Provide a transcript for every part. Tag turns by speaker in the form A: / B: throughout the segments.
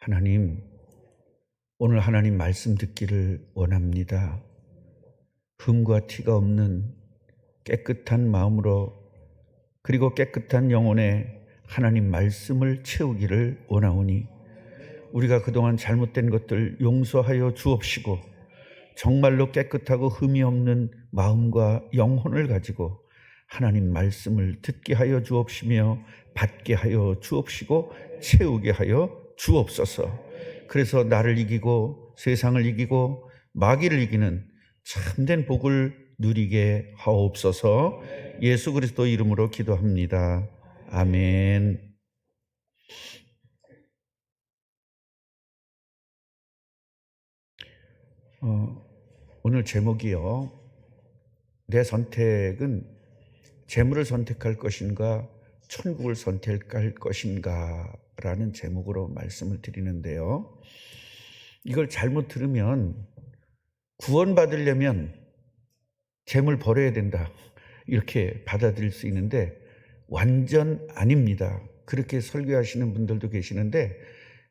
A: 하나님, 오늘 하나님 말씀 듣기를 원합니다. 흠과 티가 없는 깨끗한 마음으로 그리고 깨끗한 영혼에 하나님 말씀을 채우기를 원하오니 우리가 그동안 잘못된 것들 용서하여 주옵시고 정말로 깨끗하고 흠이 없는 마음과 영혼을 가지고 하나님 말씀을 듣게 하여 주옵시며 받게 하여 주옵시고 채우게 하여 주옵소서. 그래서 나를 이기고 세상을 이기고 마귀를 이기는 참된 복을 누리게 하옵소서. 예수 그리스도 이름으로 기도합니다. 아멘. 오늘 제목이요. 내 선택은 재물을 선택할 것인가 천국을 선택할 것인가 라는 제목으로 말씀을 드리는데요. 이걸 잘못 들으면 구원받으려면 재물 버려야 된다 이렇게 받아들일 수 있는데 완전 아닙니다. 그렇게 설교하시는 분들도 계시는데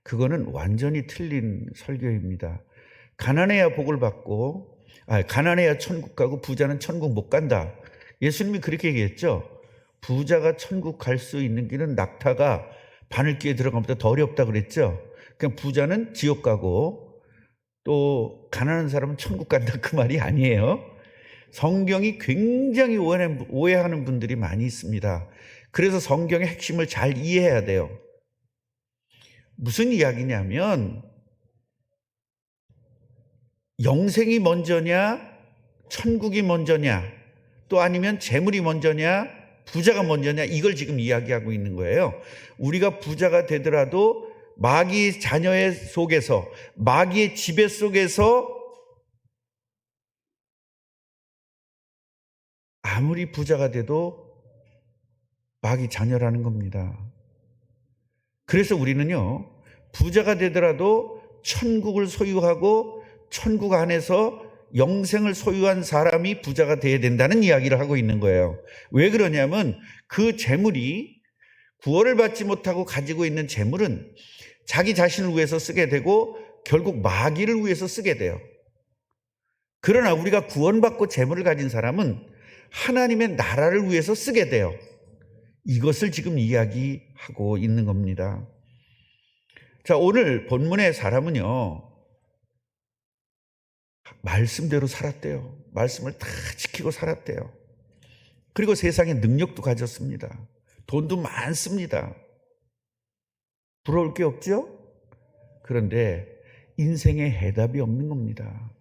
A: 그거는 완전히 틀린 설교입니다. 가난해야 복을 받고 가난해야 천국 가고 부자는 천국 못 간다. 예수님이 그렇게 얘기했죠. 부자가 천국 갈 수 있는 길은 낙타가 바늘귀에 들어가면서 더 어렵다 그랬죠. 그냥 부자는 지옥 가고 또 가난한 사람은 천국 간다 그 말이 아니에요. 성경이 굉장히 오해하는 분들이 많이 있습니다. 그래서 성경의 핵심을 잘 이해해야 돼요. 무슨 이야기냐면 영생이 먼저냐 천국이 먼저냐 또 아니면 재물이 먼저냐 부자가 먼저냐 이걸 지금 이야기하고 있는 거예요. 우리가 부자가 되더라도 마귀 자녀의 속에서 마귀의 지배 속에서 아무리 부자가 돼도 마귀 자녀라는 겁니다. 그래서 우리는요 부자가 되더라도 천국을 소유하고 천국 안에서 영생을 소유한 사람이 부자가 돼야 된다는 이야기를 하고 있는 거예요. 왜 그러냐면 그 재물이 구원을 받지 못하고 가지고 있는 재물은 자기 자신을 위해서 쓰게 되고 결국 마귀를 위해서 쓰게 돼요. 그러나 우리가 구원받고 재물을 가진 사람은 하나님의 나라를 위해서 쓰게 돼요. 이것을 지금 이야기하고 있는 겁니다. 자, 오늘 본문의 사람은요 말씀대로 살았대요. 말씀을 다 지키고 살았대요. 그리고 세상에 능력도 가졌습니다. 돈도 많습니다. 부러울 게 없죠? 그런데 인생에 해답이 없는 겁니다.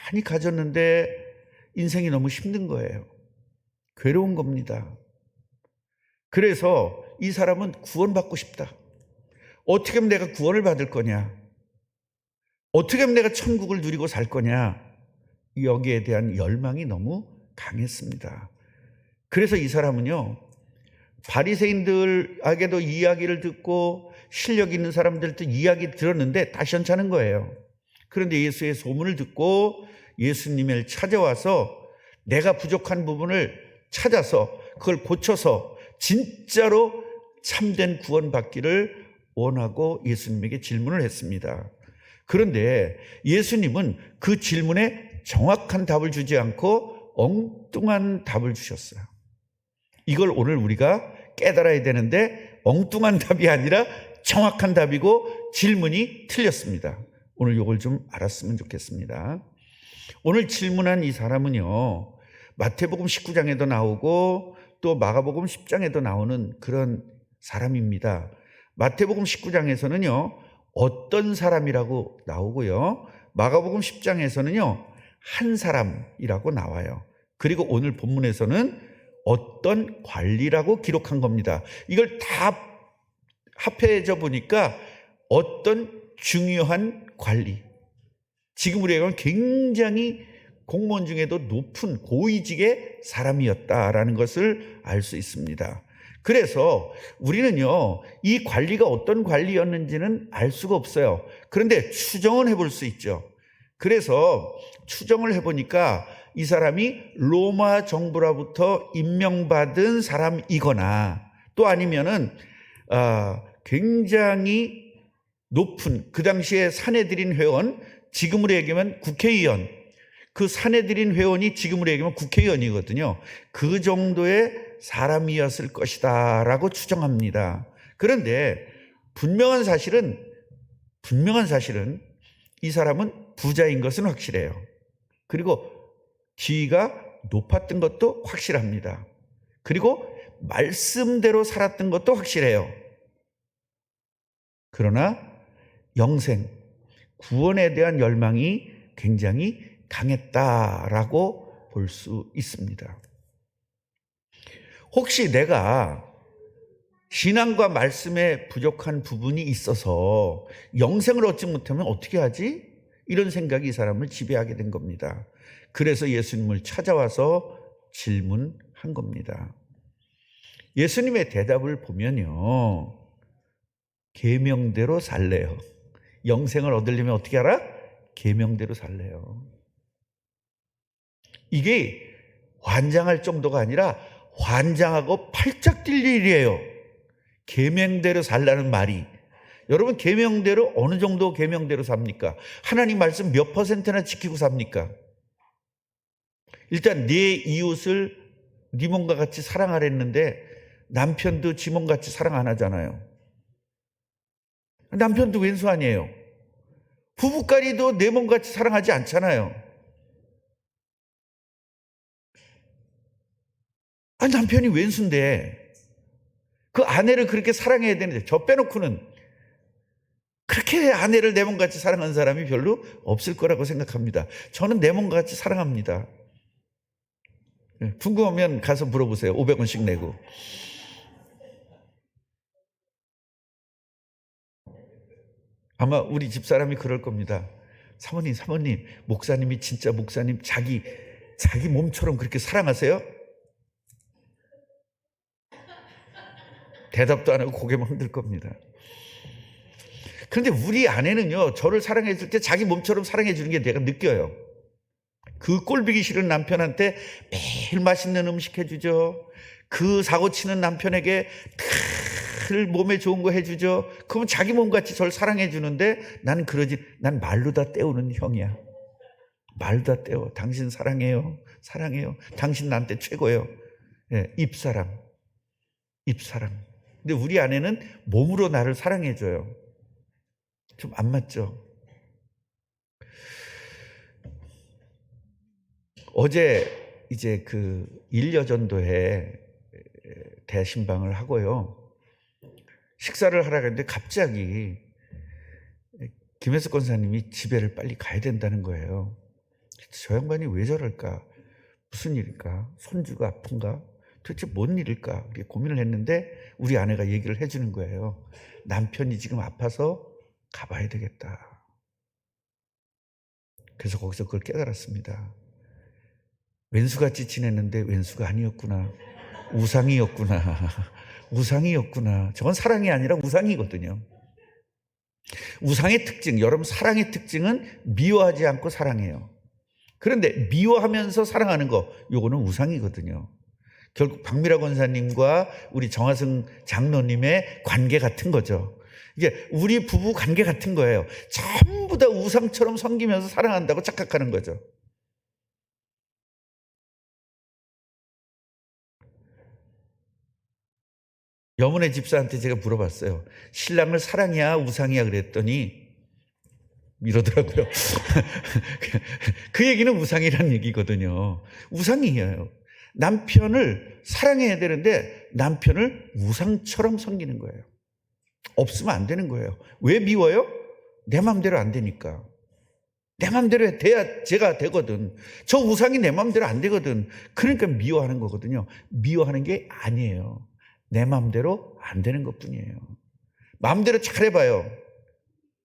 A: 많이 가졌는데 인생이 너무 힘든 거예요. 괴로운 겁니다. 그래서 이 사람은 구원받고 싶다. 어떻게 하면 내가 구원을 받을 거냐? 어떻게 하면 내가 천국을 누리고 살 거냐? 여기에 대한 열망이 너무 강했습니다. 그래서 이 사람은요 바리새인들에게도 이야기를 듣고 실력 있는 사람들도 이야기 들었는데 다 시원찮은 거예요. 그런데 예수의 소문을 듣고 예수님을 찾아와서 내가 부족한 부분을 찾아서 그걸 고쳐서 진짜로 참된 구원받기를 원하고 예수님에게 질문을 했습니다. 그런데 예수님은 그 질문에 정확한 답을 주지 않고 엉뚱한 답을 주셨어요. 이걸 오늘 우리가 깨달아야 되는데 엉뚱한 답이 아니라 정확한 답이고 질문이 틀렸습니다. 오늘 이걸 좀 알았으면 좋겠습니다. 오늘 질문한 이 사람은요 마태복음 19장에도 나오고 또 마가복음 10장에도 나오는 그런 사람입니다. 마태복음 19장에서는요 어떤 사람이라고 나오고요 마가복음 10장에서는요 한 사람이라고 나와요. 그리고 오늘 본문에서는 어떤 관리라고 기록한 겁니다. 이걸 다 합해져 보니까 어떤 중요한 관리, 지금 우리가 굉장히 공무원 중에도 높은 고위직의 사람이었다라는 것을 알 수 있습니다. 그래서 우리는요 이 관리가 어떤 관리였는지는 알 수가 없어요. 그런데 추정은 해볼 수 있죠. 그래서 추정을 해보니까 이 사람이 로마 정부로부터 임명받은 사람이거나 또 아니면은 굉장히 높은, 그 당시에 사내들인 회원, 지금으로 얘기하면 국회의원, 그 사내들인 회원이 지금으로 얘기하면 국회의원이거든요. 그 정도의 사람이었을 것이다 라고 추정합니다. 그런데 분명한 사실은 이 사람은 부자인 것은 확실해요. 그리고 지위가 높았던 것도 확실합니다. 그리고 말씀대로 살았던 것도 확실해요. 그러나 영생, 구원에 대한 열망이 굉장히 강했다라고 볼 수 있습니다. 혹시 내가 신앙과 말씀에 부족한 부분이 있어서 영생을 얻지 못하면 어떻게 하지? 이런 생각이 이 사람을 지배하게 된 겁니다. 그래서 예수님을 찾아와서 질문한 겁니다. 예수님의 대답을 보면요, 계명대로 살래요. 영생을 얻으려면 어떻게 하라? 계명대로 살래요. 이게 환장할 정도가 아니라 환장하고 팔짝 뛸 일이에요. 계명대로 살라는 말이. 여러분, 계명대로 어느 정도 계명대로 삽니까? 하나님 말씀 몇 %나 지키고 삽니까? 일단 네 이웃을 네 몸과 같이 사랑하랬는데 남편도 지 몸같이 사랑 안 하잖아요. 남편도 왼수 아니에요. 부부까지도 내 몸같이 사랑하지 않잖아요. 남편이 왼수인데 그 아내를 그렇게 사랑해야 되는데, 저 빼놓고는 그렇게 아내를 내 몸같이 사랑하는 사람이 별로 없을 거라고 생각합니다. 저는 내 몸같이 사랑합니다. 궁금하면 가서 물어보세요. 500원씩 내고. 아마 우리 집사람이 그럴 겁니다. 사모님, 목사님이 진짜 목사님 자기 몸처럼 그렇게 사랑하세요? 대답도 안 하고 고개만 흔들 겁니다. 그런데 우리 아내는요, 저를 사랑해 줄 때 자기 몸처럼 사랑해 주는 게 내가 느껴요. 그 꼴보기 싫은 남편한테 매일 맛있는 음식 해주죠. 그 사고 치는 남편에게 늘 몸에 좋은 거 해주죠. 그러면 자기 몸같이 저를 사랑해 주는데 나는 그러지. 난 말로 다 때우는 형이야. 말로 다 때워. 당신 사랑해요. 당신 나한테 최고예요. 입사랑. 근데 우리 아내는 몸으로 나를 사랑해줘요. 좀 안 맞죠? 어제 이제 그 일여전도회 대신방을 하고요, 식사를 하러 갔는데 갑자기 김혜숙 권사님이 집에를 빨리 가야 된다는 거예요. 저 양반이 왜 저럴까? 무슨 일일까? 손주가 아픈가? 도대체 뭔 일일까? 이렇게 고민을 했는데 우리 아내가 얘기를 해주는 거예요. 남편이 지금 아파서 가봐야 되겠다. 그래서 거기서 그걸 깨달았습니다. 왼수같이 지냈는데 왼수가 아니었구나. 우상이었구나. 저건 사랑이 아니라 우상이거든요. 우상의 특징, 여러분, 사랑의 특징은 미워하지 않고 사랑해요. 그런데 미워하면서 사랑하는 거, 요거는 우상이거든요. 결국 박미라 권사님과 우리 정화승 장로님의 관계 같은 거죠. 이게 우리 부부 관계 같은 거예요. 전부 다 우상처럼 섬기면서 사랑한다고 착각하는 거죠. 여문의 집사한테 제가 물어봤어요. 신랑을 사랑이야 우상이야 그랬더니 이러더라고요. 그 얘기는 우상이라는 얘기거든요. 우상이에요. 남편을 사랑해야 되는데 남편을 우상처럼 섬기는 거예요. 없으면 안 되는 거예요. 왜 미워요? 내 마음대로 안 되니까. 내 마음대로 돼야 제가 되거든. 저 우상이 내 마음대로 안 되거든. 그러니까 미워하는 거거든요. 미워하는 게 아니에요. 내 마음대로 안 되는 것뿐이에요. 마음대로 잘해봐요.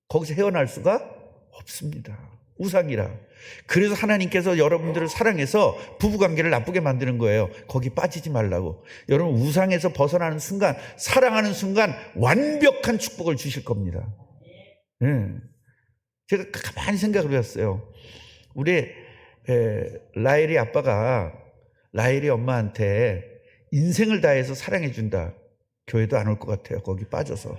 A: 거기서 헤어날 수가 없습니다. 우상이라. 그래서 하나님께서 여러분들을 사랑해서 부부관계를 나쁘게 만드는 거예요. 거기 빠지지 말라고. 여러분, 우상에서 벗어나는 순간, 사랑하는 순간 완벽한 축복을 주실 겁니다. 제가 가만히 생각을 해봤어요. 우리 라헬이 아빠가 라헬이 엄마한테 인생을 다해서 사랑해 준다. 교회도 안 올 것 같아요. 거기 빠져서.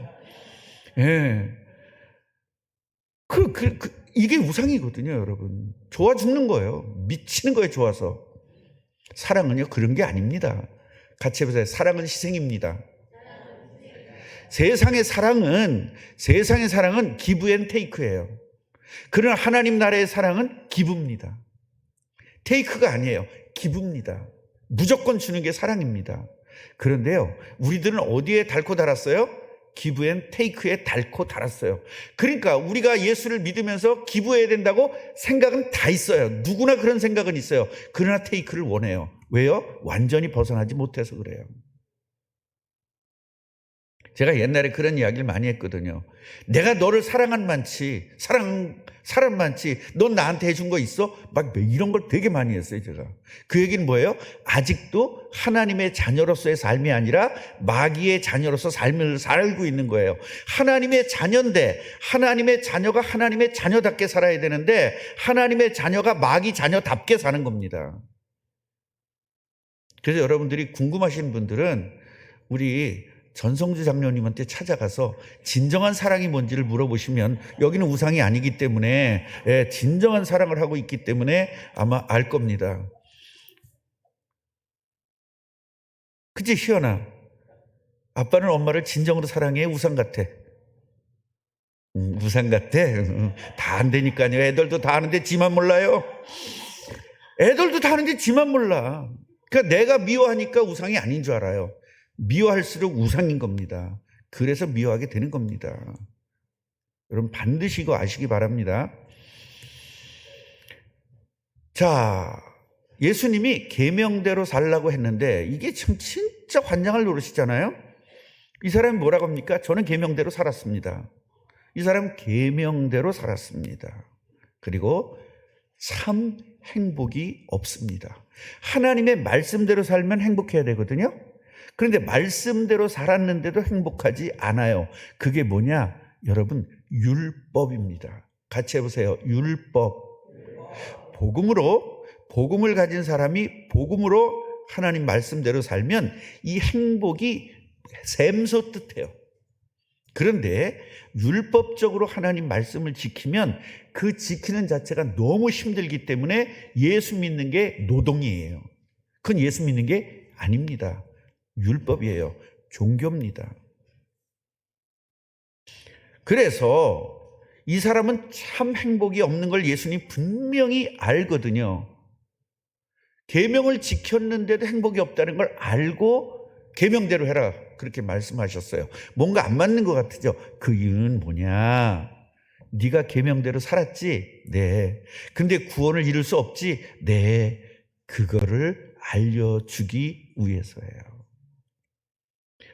A: 이게 우상이거든요, 여러분. 좋아 죽는 거예요. 미치는 거예요, 좋아서. 사랑은요, 그런 게 아닙니다. 같이 해보세요. 사랑은 희생입니다. 세상의 사랑은 기브 앤 테이크예요. 그러나 하나님 나라의 사랑은 기브입니다. 테이크가 아니에요. 기브입니다. 무조건 주는 게 사랑입니다. 그런데요, 우리들은 어디에 닳고 달았어요? 기브 앤 테이크에 닳고 달았어요. 그러니까 우리가 예수를 믿으면서 기부해야 된다고 생각은 다 있어요. 누구나 그런 생각은 있어요. 그러나 테이크를 원해요. 왜요? 완전히 벗어나지 못해서 그래요. 제가 옛날에 그런 이야기를 많이 했거든요. 내가 너를 사랑 많지, 넌 나한테 해준 거 있어? 막 이런 걸 되게 많이 했어요, 제가. 그 얘기는 뭐예요? 아직도 하나님의 자녀로서의 삶이 아니라 마귀의 자녀로서 삶을 살고 있는 거예요. 하나님의 자녀인데, 하나님의 자녀가 하나님의 자녀답게 살아야 되는데, 하나님의 자녀가 마귀 자녀답게 사는 겁니다. 그래서 여러분들이 궁금하신 분들은 우리 전성주 장로님한테 찾아가서 진정한 사랑이 뭔지를 물어보시면, 여기는 우상이 아니기 때문에, 진정한 사랑을 하고 있기 때문에 아마 알 겁니다. 그치, 희연아? 아빠는 엄마를 진정으로 사랑해? 우상 같아? 우상 같아? 다 안 되니까요. 애들도 다 아는데 지만 몰라요. 애들도 다 아는데 지만 몰라. 그러니까 내가 미워하니까 우상이 아닌 줄 알아요. 미워할수록 우상인 겁니다. 그래서 미워하게 되는 겁니다. 여러분 반드시 이거 아시기 바랍니다. 자, 예수님이 계명대로 살라고 했는데 이게 참 진짜 환장할 노릇이잖아요. 이 사람이 뭐라고 합니까? 저는 계명대로 살았습니다. 이 사람은 계명대로 살았습니다. 그리고 참 행복이 없습니다. 하나님의 말씀대로 살면 행복해야 되거든요. 그런데 말씀대로 살았는데도 행복하지 않아요. 그게 뭐냐? 여러분, 율법입니다. 같이 해보세요. 율법. 복음을 가진 사람이 복음으로 하나님 말씀대로 살면 이 행복이 샘솟듯해요. 그런데 율법적으로 하나님 말씀을 지키면 그 지키는 자체가 너무 힘들기 때문에 예수 믿는 게 노동이에요. 그건 예수 믿는 게 아닙니다. 율법이에요. 종교입니다. 그래서 이 사람은 참 행복이 없는 걸 예수님 분명히 알거든요. 계명을 지켰는데도 행복이 없다는 걸 알고 계명대로 해라 그렇게 말씀하셨어요. 뭔가 안 맞는 것 같으죠? 그 이유는 뭐냐? 네가 계명대로 살았지? 네. 근데 구원을 이룰 수 없지? 네. 그거를 알려주기 위해서예요.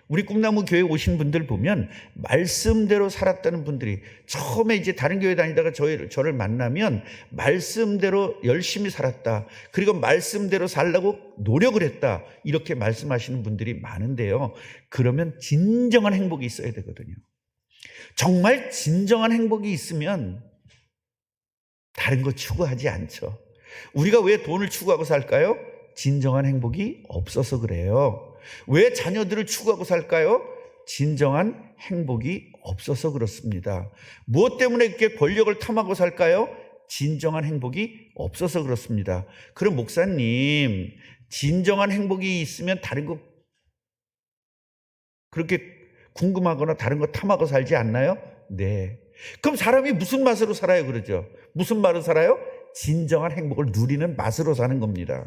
A: 우리 꿈나무 교회 오신 분들 보면 말씀대로 살았다는 분들이 처음에 이제 다른 교회 다니다가 저를 만나면 말씀대로 열심히 살았다. 그리고 말씀대로 살려고 노력을 했다. 이렇게 말씀하시는 분들이 많은데요. 그러면 진정한 행복이 있어야 되거든요. 정말 진정한 행복이 있으면 다른 거 추구하지 않죠. 우리가 왜 돈을 추구하고 살까요? 진정한 행복이 없어서 그래요. 왜 자녀들을 추구하고 살까요? 진정한 행복이 없어서 그렇습니다. 무엇 때문에 이렇게 권력을 탐하고 살까요? 진정한 행복이 없어서 그렇습니다. 그럼 목사님, 진정한 행복이 있으면 다른 거 그렇게 궁금하거나 다른 거 탐하고 살지 않나요? 네. 그럼 사람이 무슨 맛으로 살아요? 그러죠. 무슨 맛으로 살아요? 진정한 행복을 누리는 맛으로 사는 겁니다.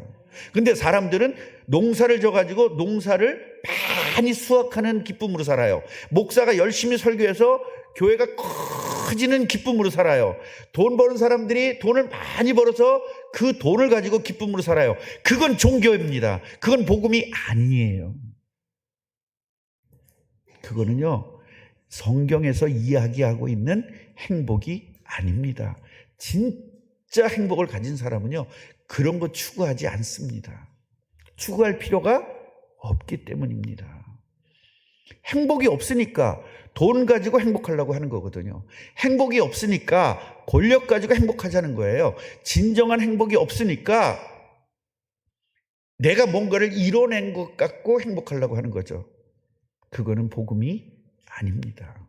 A: 근데 사람들은 농사를 져가지고 농사를 많이 수확하는 기쁨으로 살아요. 목사가 열심히 설교해서 교회가 커지는 기쁨으로 살아요. 돈 버는 사람들이 돈을 많이 벌어서 그 돈을 가지고 기쁨으로 살아요. 그건 종교입니다. 그건 복음이 아니에요. 그거는요, 성경에서 이야기하고 있는 행복이 아닙니다. 진짜 행복을 가진 사람은요, 그런 거 추구하지 않습니다. 추구할 필요가 없기 때문입니다. 행복이 없으니까 돈 가지고 행복하려고 하는 거거든요. 행복이 없으니까 권력 가지고 행복하자는 거예요. 진정한 행복이 없으니까 내가 뭔가를 이뤄낸 것 같고 행복하려고 하는 거죠. 그거는 복음이 아닙니다.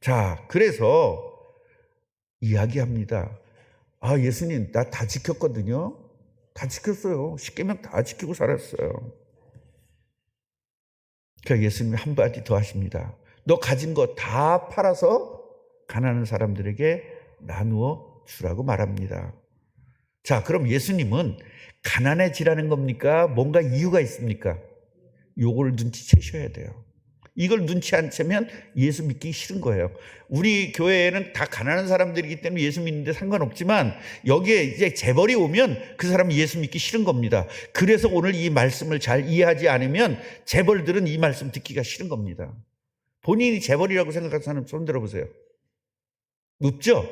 A: 자, 그래서 이야기합니다. 아, 예수님, 나 다 지켰거든요. 다 지켰어요. 십계명 다 지키고 살았어요. 그러니까 예수님이 한마디 더 하십니다. 너 가진 거 다 팔아서 가난한 사람들에게 나누어 주라고 말합니다. 자, 그럼 예수님은 가난해지라는 겁니까? 뭔가 이유가 있습니까? 요걸 눈치채셔야 돼요. 이걸 눈치 안 채면 예수 믿기 싫은 거예요. 우리 교회에는 다 가난한 사람들이기 때문에 예수 믿는데 상관없지만 여기에 이제 재벌이 오면 그 사람은 예수 믿기 싫은 겁니다. 그래서 오늘 이 말씀을 잘 이해하지 않으면 재벌들은 이 말씀 듣기가 싫은 겁니다. 본인이 재벌이라고 생각하는 사람 손 들어보세요. 없죠?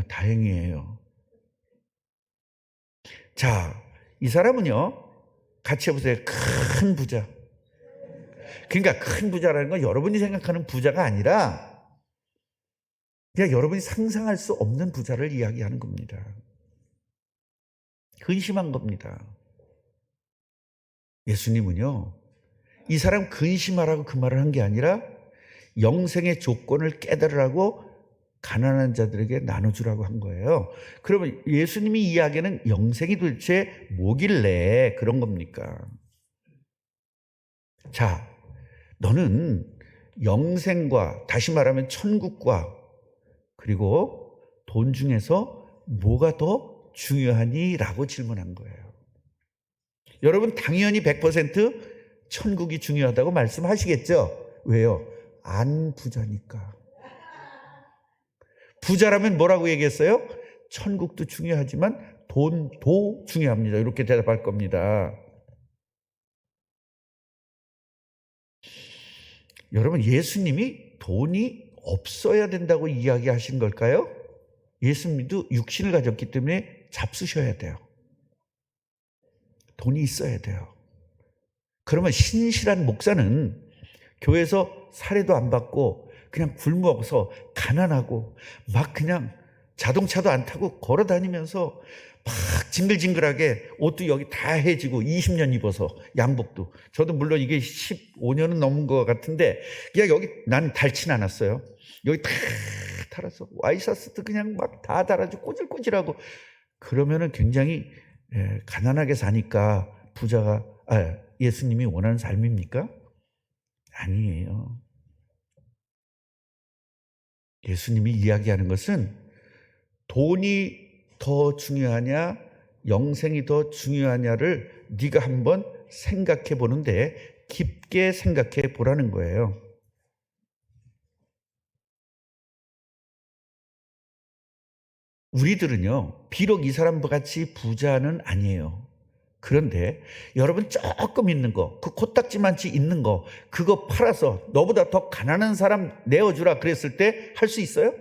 A: 다행이에요. 자, 이 사람은요, 같이 해보세요. 큰 부자. 그러니까 큰 부자라는 건 여러분이 생각하는 부자가 아니라 그냥 여러분이 상상할 수 없는 부자를 이야기하는 겁니다. 근심한 겁니다. 예수님은요, 이 사람 근심하라고 그 말을 한 게 아니라 영생의 조건을 깨달으라고 가난한 자들에게 나눠주라고 한 거예요. 그러면 예수님이 이야기하는 영생이 도대체 뭐길래 그런 겁니까? 자, 너는 영생과, 다시 말하면 천국과, 그리고 돈 중에서 뭐가 더 중요하니? 라고 질문한 거예요. 여러분 당연히 100% 천국이 중요하다고 말씀하시겠죠? 왜요? 안 부자니까. 부자라면 뭐라고 얘기했어요? 천국도 중요하지만 돈도 중요합니다. 이렇게 대답할 겁니다. 여러분, 예수님이 돈이 없어야 된다고 이야기하신 걸까요? 예수님도 육신을 가졌기 때문에 잡수셔야 돼요. 돈이 있어야 돼요. 그러면 신실한 목사는 교회에서 사례도 안 받고 그냥 굶어서 가난하고 막 그냥 자동차도 안 타고 걸어 다니면서 막 징글징글하게 옷도 여기 다 해지고 20년 입어서 양복도. 저도 물론 이게 15년은 넘은 것 같은데 그냥 여기 난 닳진 않았어요. 여기 다 달아서 와이셔츠도 그냥 막 다 달아주고 꼬질꼬질하고 그러면은 굉장히 가난하게 사니까 부자가 예수님이 원하는 삶입니까? 아니에요. 예수님이 이야기하는 것은 돈이 더 중요하냐 영생이 더 중요하냐를 네가 한번 생각해 보는데 깊게 생각해 보라는 거예요. 우리들은요, 비록 이 사람과 같이 부자는 아니에요. 그런데 여러분 조금 있는 거, 그 코딱지만치 있는 거, 그거 팔아서 너보다 더 가난한 사람 내어주라 그랬을 때 할 수 있어요?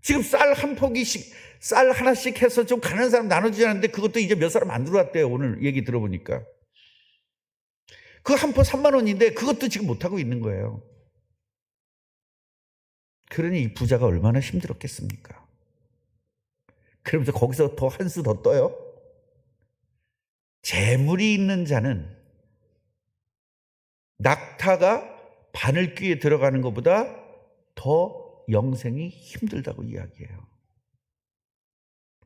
A: 지금 쌀 한 포기씩, 쌀 하나씩 해서 좀 가난한 사람 나눠주자는데 그것도 이제 몇 사람 안 들어왔대요. 오늘 얘기 들어보니까. 그 한 포 3만 원인데 그것도 지금 못하고 있는 거예요. 그러니 이 부자가 얼마나 힘들었겠습니까? 그러면서 거기서 더 한 수 더 떠요. 재물이 있는 자는 낙타가 바늘귀에 들어가는 것보다 더 영생이 힘들다고 이야기해요.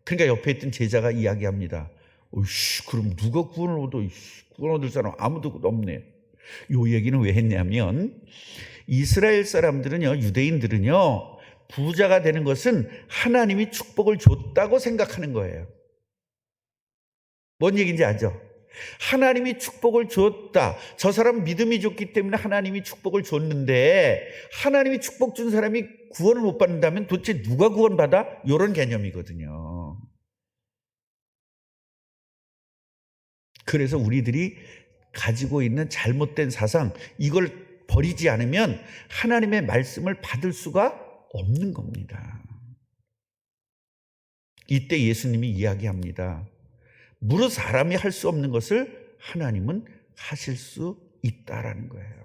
A: 그러니까 옆에 있던 제자가 이야기합니다. 어이씨, 그럼 누가 구원을 얻어? 구원 얻을 사람 아무도 없네. 요 얘기는 왜 했냐면 이스라엘 사람들은요, 유대인들은요, 부자가 되는 것은 하나님이 축복을 줬다고 생각하는 거예요. 뭔 얘기인지 알죠? 하나님이 축복을 줬다. 저 사람 믿음이 좋기 때문에 하나님이 축복을 줬는데 하나님이 축복 준 사람이 구원을 못 받는다면 도대체 누가 구원받아? 이런 개념이거든요. 그래서 우리들이 가지고 있는 잘못된 사상, 이걸 버리지 않으면 하나님의 말씀을 받을 수가 없는 겁니다. 이때 예수님이 이야기합니다. 무릇 사람이 할 수 없는 것을 하나님은 하실 수 있다라는 거예요.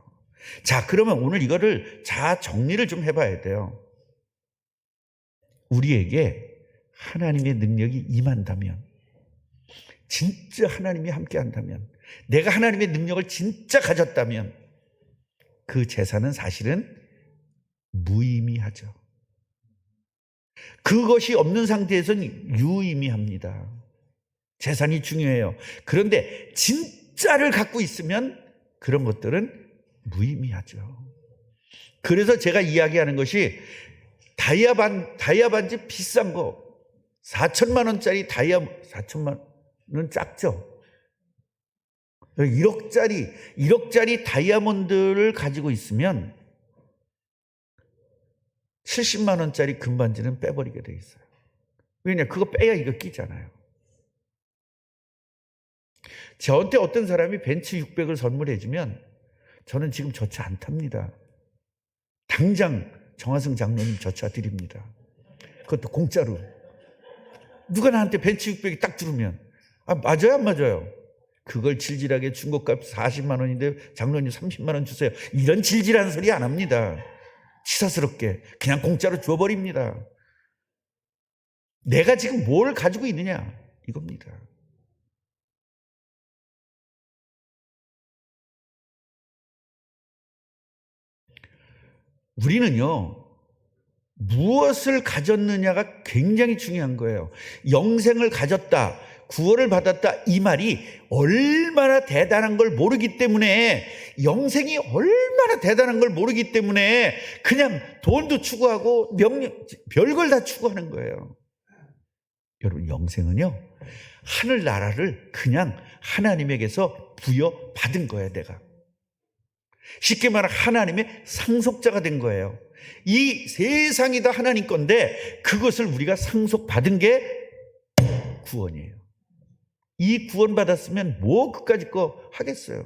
A: 자, 그러면 오늘 이거를 정리를 좀 해봐야 돼요. 우리에게 하나님의 능력이 임한다면, 진짜 하나님이 함께 한다면, 내가 하나님의 능력을 진짜 가졌다면 그 재산은 사실은 무의미하죠. 그것이 없는 상태에서는 유의미합니다. 재산이 중요해요. 그런데 진짜를 갖고 있으면 그런 것들은 무의미하죠. 그래서 제가 이야기하는 것이 다이아 반지 비싼 거 4천만 원짜리 4천만 원은 작죠. 1억짜리 다이아몬드를 가지고 있으면 70만 원짜리 금반지는 빼버리게 돼 있어요. 왜냐? 그거 빼야 이거 끼잖아요. 저한테 어떤 사람이 벤츠 600을 선물해 주면 저는 지금 저 차 안 탑니다. 당장 정화성 장로님 저 차 드립니다. 그것도 공짜로. 누가 나한테 벤츠 600이 딱 들으면 맞아요 안 맞아요? 그걸 질질하게 중고값 40만 원인데 장로님 30만 원 주세요. 이런 질질한 소리 안 합니다. 치사스럽게 그냥 공짜로 줘버립니다. 내가 지금 뭘 가지고 있느냐 이겁니다. 우리는요, 무엇을 가졌느냐가 굉장히 중요한 거예요. 영생을 가졌다, 구원을 받았다, 이 말이 얼마나 대단한 걸 모르기 때문에, 영생이 얼마나 대단한 걸 모르기 때문에 그냥 돈도 추구하고 별걸 다 추구하는 거예요. 여러분, 영생은요, 하늘나라를 그냥 하나님에게서 부여받은 거예요, 내가. 쉽게 말하면 하나님의 상속자가 된 거예요. 이 세상이 다 하나님 건데 그것을 우리가 상속받은 게 구원이에요. 이 구원 받았으면 뭐 그까짓 거 하겠어요.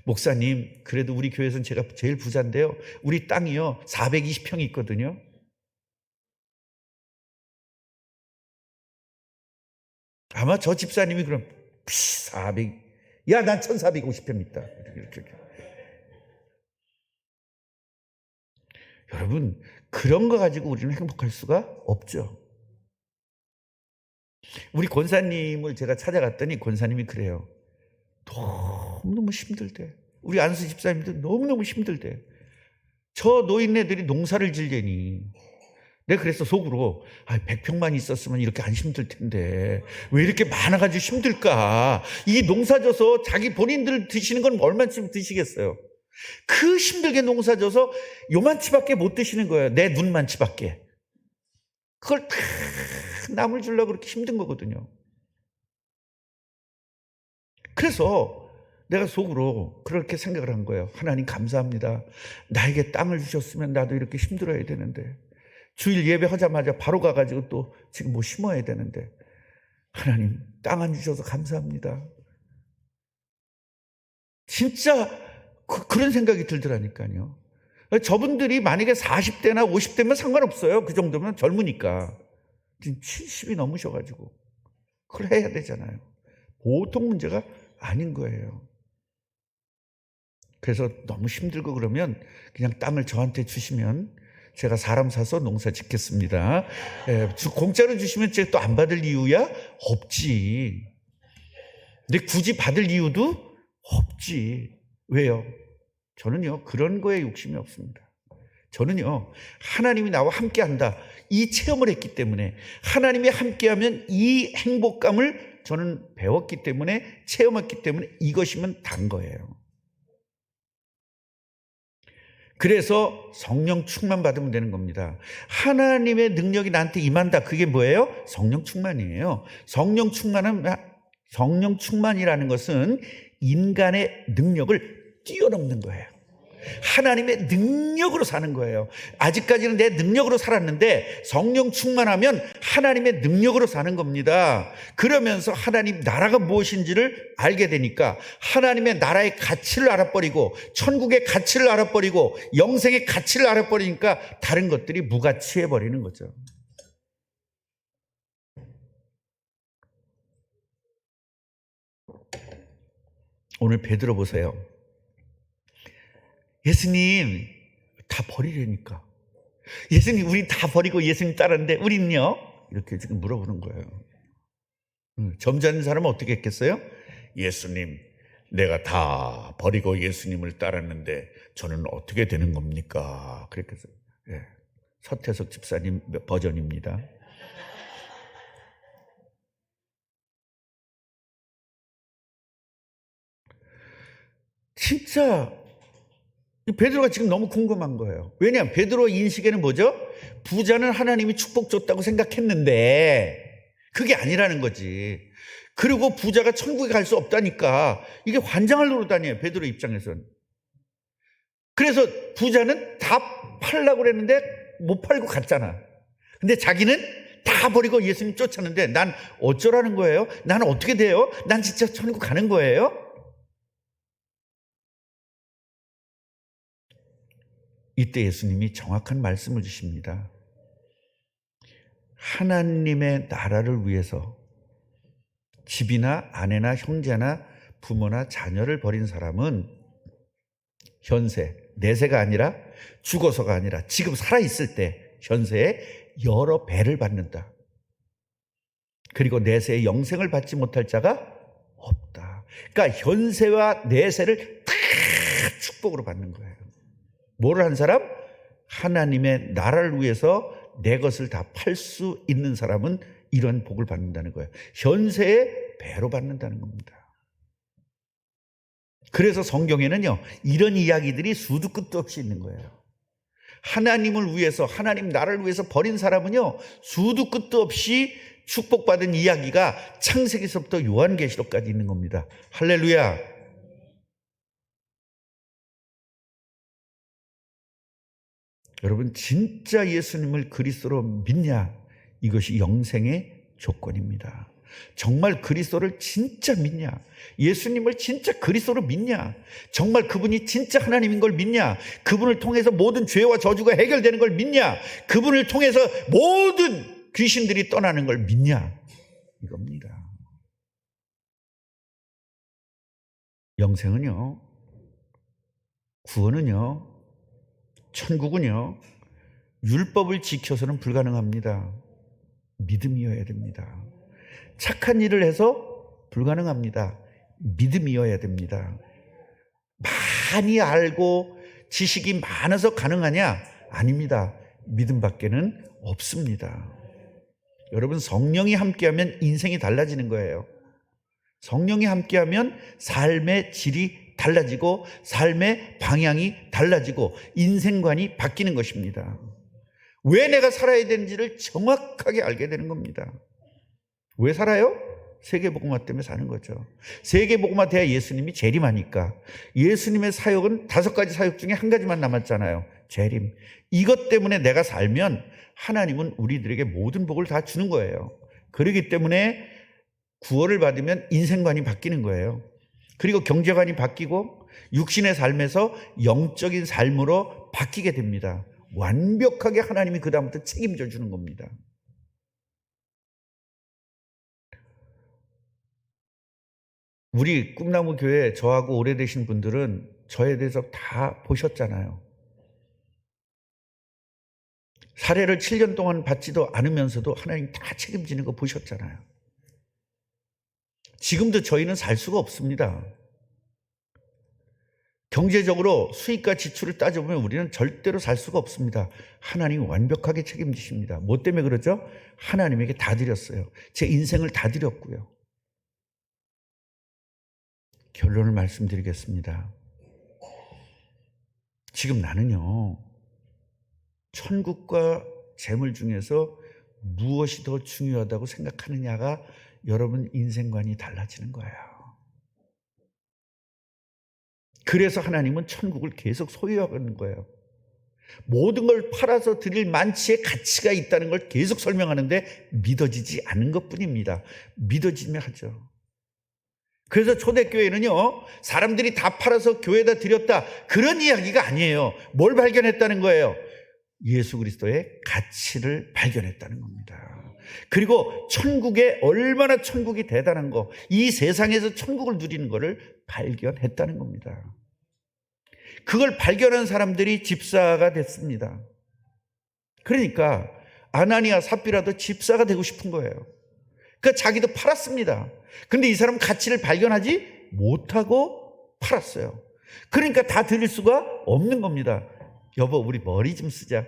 A: 목사님, 그래도 우리 교회에서는 제가 제일 부자인데요, 우리 땅이요 420평이 있거든요. 아마 저 집사님이 그럼 400, 난 1450평 있다 이렇게. 여러분, 그런 거 가지고 우리는 행복할 수가 없죠. 우리 권사님을 제가 찾아갔더니 권사님이 그래요. 너무너무 힘들대. 우리 안수 집사님도 너무너무 힘들대. 저 노인네들이 농사를 지려니. 내가 그래서 속으로 100평만 있었으면 이렇게 안 힘들 텐데 왜 이렇게 많아가지고 힘들까. 이 농사져서 자기 본인들 드시는 건 얼마쯤 드시겠어요. 그 힘들게 농사져서 요만치밖에 못 드시는 거예요. 내 눈만치밖에. 그걸 다 남을 주려고 그렇게 힘든 거거든요. 그래서 내가 속으로 그렇게 생각을 한 거예요. 하나님 감사합니다. 나에게 땅을 주셨으면 나도 이렇게 힘들어야 되는데, 주일 예배하자마자 바로 가가지고 또 지금 뭐 심어야 되는데, 하나님 땅 안 주셔서 감사합니다. 진짜 그런 생각이 들더라니까요. 저분들이 만약에 40대나 50대면 상관없어요. 그 정도면 젊으니까. 지금 70이 넘으셔가지고 그걸 해야 되잖아요. 보통 문제가 아닌 거예요. 그래서 너무 힘들고 그러면 그냥 땅을 저한테 주시면 제가 사람 사서 농사 짓겠습니다. 공짜로 주시면 제가 또 안 받을 이유야? 없지. 근데 굳이 받을 이유도 없지. 왜요? 저는요, 그런 거에 욕심이 없습니다. 저는요, 하나님이 나와 함께 한다, 이 체험을 했기 때문에, 하나님이 함께하면 이 행복감을 저는 배웠기 때문에, 체험했기 때문에 이것이면 단 거예요. 그래서 성령 충만 받으면 되는 겁니다. 하나님의 능력이 나한테 임한다. 그게 뭐예요? 성령 충만이에요. 성령 충만이라는 것은 인간의 능력을 뛰어넘는 거예요. 하나님의 능력으로 사는 거예요. 아직까지는 내 능력으로 살았는데 성령 충만하면 하나님의 능력으로 사는 겁니다. 그러면서 하나님 나라가 무엇인지를 알게 되니까 하나님의 나라의 가치를 알아버리고, 천국의 가치를 알아버리고, 영생의 가치를 알아버리니까 다른 것들이 무가치해버리는 거죠. 오늘 베드로 보세요. 예수님 다 버리려니까, 예수님 우리 다 버리고 예수님 따랐는데 우린요? 이렇게 지금 물어보는 거예요. 점잖은 사람은 어떻게 했겠어요? 예수님, 내가 다 버리고 예수님을 따랐는데 저는 어떻게 되는 겁니까? 그랬겠어요. 예. 서태석 집사님 버전입니다. 진짜 베드로가 지금 너무 궁금한 거예요. 왜냐하면 베드로 인식에는 뭐죠? 부자는 하나님이 축복 줬다고 생각했는데 그게 아니라는 거지. 그리고 부자가 천국에 갈 수 없다니까 이게 환장할 노릇아니에요, 베드로 입장에서는. 그래서 부자는 다 팔려고 그랬는데 못 팔고 갔잖아. 근데 자기는 다 버리고 예수님 쫓았는데 난 어쩌라는 거예요? 난 어떻게 돼요? 난 진짜 천국 가는 거예요? 이때 예수님이 정확한 말씀을 주십니다. 하나님의 나라를 위해서 집이나 아내나 형제나 부모나 자녀를 버린 사람은 현세, 내세가 아니라 죽어서가 아니라 지금 살아있을 때 현세에 여러 배를 받는다. 그리고 내세의 영생을 받지 못할 자가 없다. 그러니까 현세와 내세를 다 축복으로 받는 거예요. 뭐를 한 사람? 하나님의 나라를 위해서 내 것을 다 팔 수 있는 사람은 이런 복을 받는다는 거예요. 현세에 배로 받는다는 겁니다. 그래서 성경에는요, 이런 이야기들이 수도 끝도 없이 있는 거예요. 하나님을 위해서, 하나님 나라를 위해서 버린 사람은요, 수도 끝도 없이 축복받은 이야기가 창세기서부터 요한계시록까지 있는 겁니다. 할렐루야. 여러분, 진짜 예수님을 그리스도로 믿냐? 이것이 영생의 조건입니다. 정말 그리스도를 진짜 믿냐? 예수님을 진짜 그리스도로 믿냐? 정말 그분이 진짜 하나님인 걸 믿냐? 그분을 통해서 모든 죄와 저주가 해결되는 걸 믿냐? 그분을 통해서 모든 귀신들이 떠나는 걸 믿냐? 이겁니다. 영생은요, 구원은요, 천국은요, 율법을 지켜서는 불가능합니다. 믿음이어야 됩니다. 착한 일을 해서 불가능합니다. 믿음이어야 됩니다. 많이 알고 지식이 많아서 가능하냐? 아닙니다. 믿음밖에는 없습니다. 여러분, 성령이 함께하면 인생이 달라지는 거예요. 성령이 함께하면 삶의 질이 달라지고 삶의 방향이 달라지고 인생관이 바뀌는 것입니다. 왜 내가 살아야 되는지를 정확하게 알게 되는 겁니다. 왜 살아요? 세계복음화 때문에 사는 거죠. 세계복음화 돼야 예수님이 재림하니까. 예수님의 사역은 5가지 사역 중에 한 가지만 남았잖아요. 재림. 이것 때문에 내가 살면 하나님은 우리들에게 모든 복을 다 주는 거예요. 그렇기 때문에 구원을 받으면 인생관이 바뀌는 거예요. 그리고 경제관이 바뀌고 육신의 삶에서 영적인 삶으로 바뀌게 됩니다. 완벽하게 하나님이 그다음부터 책임져 주는 겁니다. 우리 꿈나무 교회 저하고 오래되신 분들은 저에 대해서 다 보셨잖아요. 사례를 7년 동안 받지도 않으면서도 하나님 다 책임지는 거 보셨잖아요. 지금도 저희는 살 수가 없습니다. 경제적으로 수익과 지출을 따져보면 우리는 절대로 살 수가 없습니다. 하나님이 완벽하게 책임지십니다. 뭐 때문에 그러죠? 하나님에게 다 드렸어요. 제 인생을 다 드렸고요. 결론을 말씀드리겠습니다. 지금 나는요, 천국과 재물 중에서 무엇이 더 중요하다고 생각하느냐가 여러분 인생관이 달라지는 거예요. 그래서 하나님은 천국을 계속 소유하는 거예요. 모든 걸 팔아서 드릴 만치의 가치가 있다는 걸 계속 설명하는데 믿어지지 않은 것뿐입니다. 믿어지면 하죠. 그래서 초대교회는요, 사람들이 다 팔아서 교회에다 드렸다, 그런 이야기가 아니에요. 뭘 발견했다는 거예요? 예수 그리스도의 가치를 발견했다는 겁니다. 그리고 천국에 얼마나 천국이 대단한 거, 이 세상에서 천국을 누리는 거를 발견했다는 겁니다. 그걸 발견한 사람들이 집사가 됐습니다. 그러니까 아나니아 삽비라도 집사가 되고 싶은 거예요. 그러니까 자기도 팔았습니다. 근데 이 사람은 가치를 발견하지 못하고 팔았어요. 그러니까 다 드릴 수가 없는 겁니다. 여보, 우리 머리 좀 쓰자.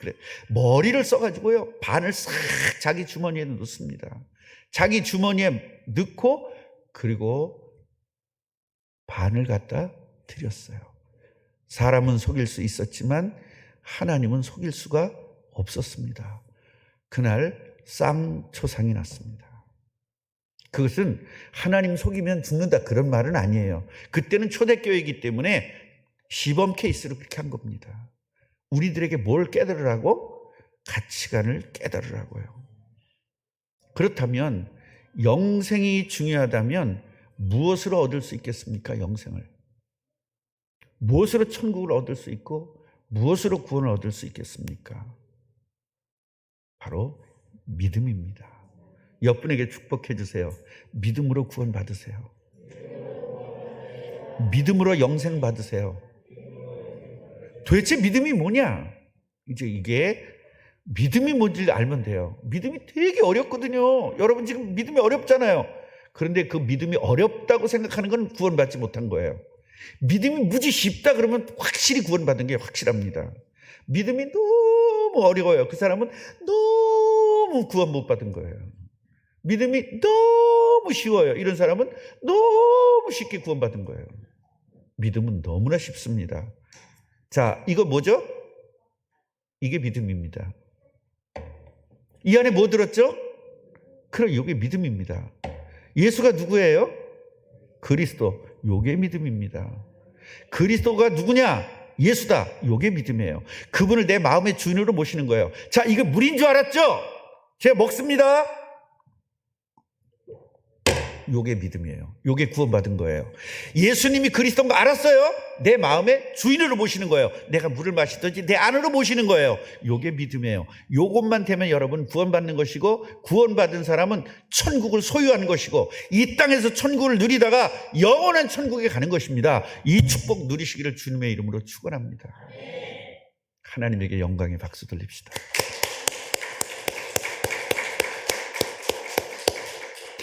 A: 그래. 머리를 써가지고요, 반을 싹 자기 주머니에 넣습니다. 자기 주머니에 넣고, 그리고 반을 갖다 드렸어요. 사람은 속일 수 있었지만 하나님은 속일 수가 없었습니다. 그날 쌍초상이 났습니다. 그것은 하나님 속이면 죽는다 그런 말은 아니에요. 그때는 초대교회이기 때문에 시범 케이스로 그렇게 한 겁니다. 우리들에게 뭘 깨달으라고? 가치관을 깨달으라고요. 그렇다면 영생이 중요하다면 무엇으로 얻을 수 있겠습니까? 영생을. 무엇으로 천국을 얻을 수 있고 무엇으로 구원을 얻을 수 있겠습니까? 바로 믿음입니다. 옆분에게 축복해 주세요. 믿음으로 구원 받으세요. 믿음으로 영생 받으세요. 도대체 믿음이 뭐냐? 이제 이게 믿음이 뭔지 알면 돼요. 믿음이 되게 어렵거든요. 여러분 지금 믿음이 어렵잖아요. 그런데 그 믿음이 어렵다고 생각하는 건 구원받지 못한 거예요. 믿음이 무지 쉽다 그러면 확실히 구원받은 게 확실합니다. 믿음이 너무 어려워요. 그 사람은 너무 구원 못 받은 거예요. 믿음이 너무 쉬워요. 이런 사람은 너무 쉽게 구원받은 거예요. 믿음은 너무나 쉽습니다. 자, 이거 뭐죠? 이게 믿음입니다. 이 안에 뭐 들었죠? 그럼 이게 믿음입니다. 예수가 누구예요? 그리스도. 요게 믿음입니다. 그리스도가 누구냐? 예수다. 요게 믿음이에요. 그분을 내 마음의 주인으로 모시는 거예요. 자, 이거 물인 줄 알았죠? 제가 먹습니다. 요게 믿음이에요. 요게 구원받은 거예요. 예수님이 그리스도인 거 알았어요? 내 마음의 주인으로 모시는 거예요. 내가 물을 마시든지 내 안으로 모시는 거예요. 요게 믿음이에요. 요것만 되면 여러분 구원받는 것이고, 구원받은 사람은 천국을 소유하는 것이고, 이 땅에서 천국을 누리다가 영원한 천국에 가는 것입니다. 이 축복 누리시기를 주님의 이름으로 축원합니다. 하나님에게 영광의 박수 돌립시다.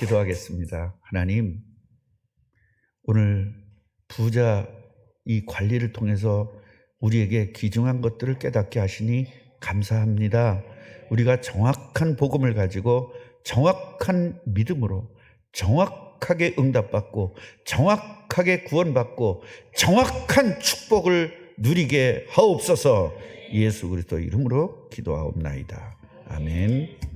A: 기도하겠습니다. 하나님, 오늘 부자 이 관리를 통해서 우리에게 귀중한 것들을 깨닫게 하시니 감사합니다. 우리가 정확한 복음을 가지고 정확한 믿음으로 정확하게 응답받고 정확하게 구원받고 정확한 축복을 누리게 하옵소서. 예수 그리스도 이름으로 기도하옵나이다. 아멘.